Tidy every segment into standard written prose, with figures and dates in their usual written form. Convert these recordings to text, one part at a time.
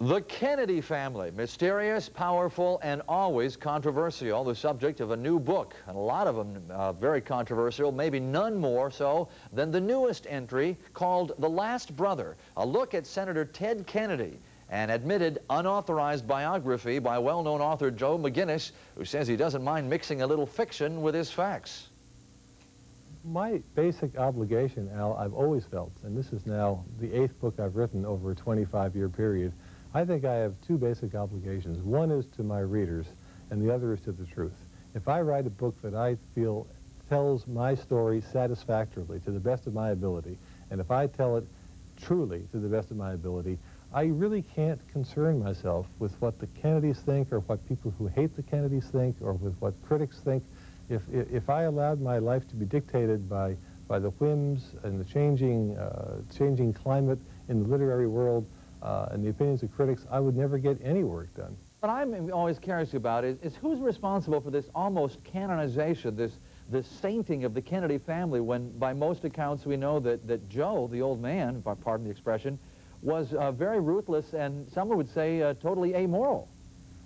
The Kennedy family, mysterious, powerful, and always controversial, the subject of a new book, and a lot of them very controversial, maybe none more so than the newest entry called The Last Brother, a look at Senator Ted Kennedy, an admitted unauthorized biography by well-known author Joe McGinnis, who says he doesn't mind mixing a little fiction with his facts. My basic obligation, Al, I've always felt, and this is now the 8th book I've written over a 25-year period, I think I have two basic obligations. One is to my readers, and the other is to the truth. If I write a book that I feel tells my story satisfactorily, to the best of my ability, and if I tell it truly to the best of my ability, I really can't concern myself with what the Kennedys think or what people who hate the Kennedys think or with what critics think. If I allowed my life to be dictated by the whims and the changing climate in the literary world and the opinions of critics, I would never get any work done. What I'm always curious about is who's responsible for this almost canonization, this sainting of the Kennedy family, when by most accounts we know that Joe, the old man, if I pardon the expression, was very ruthless and some would say totally amoral.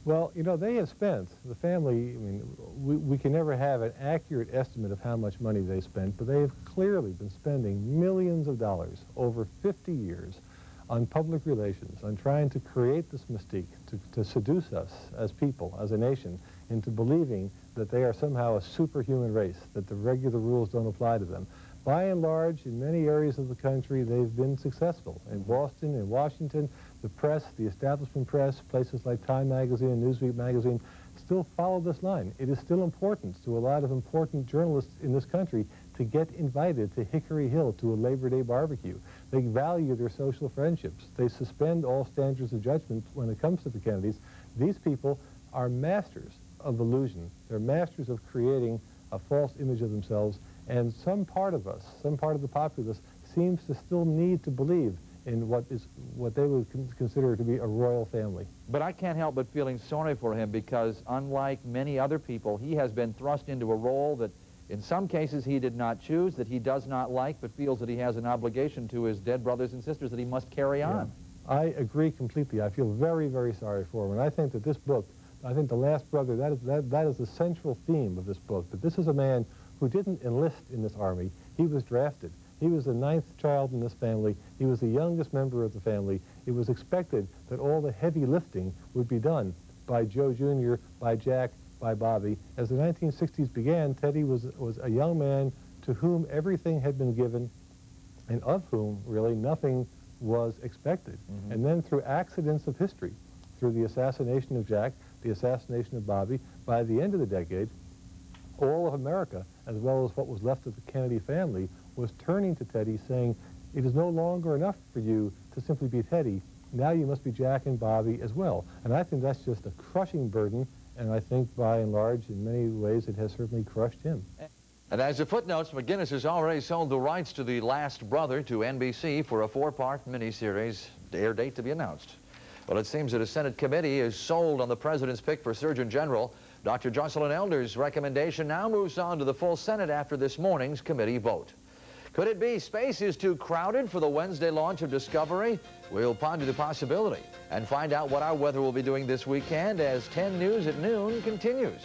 Well, you know, they have spent, the family, I mean, we can never have an accurate estimate of how much money they spent, but they have clearly been spending millions of dollars over 50 years on public relations, on trying to create this mystique, to seduce us as people, as a nation, into believing that they are somehow a superhuman race, that the regular rules don't apply to them. By and large, in many areas of the country, they've been successful. In Boston, in Washington, the press, the establishment press, places like Time magazine and Newsweek magazine still follow this line. It is still important to a lot of important journalists in this country to get invited to Hickory Hill to a Labor Day barbecue. They value their social friendships. They suspend all standards of judgment when it comes to the Kennedys. These people are masters of illusion. They're masters of creating a false image of themselves, and some part of us, some part of the populace, seems to still need to believe in what they would consider to be a royal family. But I can't help but feeling sorry for him because, unlike many other people, he has been thrust into a role that in some cases he did not choose, that he does not like, but feels that he has an obligation to his dead brothers and sisters that he must carry on. I agree completely. I feel very, very sorry for him. And I think that this book, I think The Last Brother, that is the central theme of this book, that this is a man who didn't enlist in this army. He was drafted. He was the 9th child in this family. He was the youngest member of the family. It was expected that all the heavy lifting would be done by Joe Jr., by Jack, by Bobby. As the 1960s began, Teddy was a young man to whom everything had been given and of whom, really, nothing was expected. Mm-hmm. And then through accidents of history, through the assassination of Jack, the assassination of Bobby, by the end of the decade, all of America, as well as what was left of the Kennedy family, was turning to Teddy saying, it is no longer enough for you to simply be Teddy. Now you must be Jack and Bobby as well. And I think that's just a crushing burden, and I think by and large, in many ways, it has certainly crushed him. And as a footnote, McGinnis has already sold the rights to The Last Brother to NBC for a 4-part miniseries, air date to be announced. Well, it seems that a Senate committee is sold on the president's pick for Surgeon General. Dr. Jocelyn Elders' recommendation now moves on to the full Senate after this morning's committee vote. Could it be space is too crowded for the Wednesday launch of Discovery? We'll ponder the possibility and find out what our weather will be doing this weekend as 10 News at noon continues.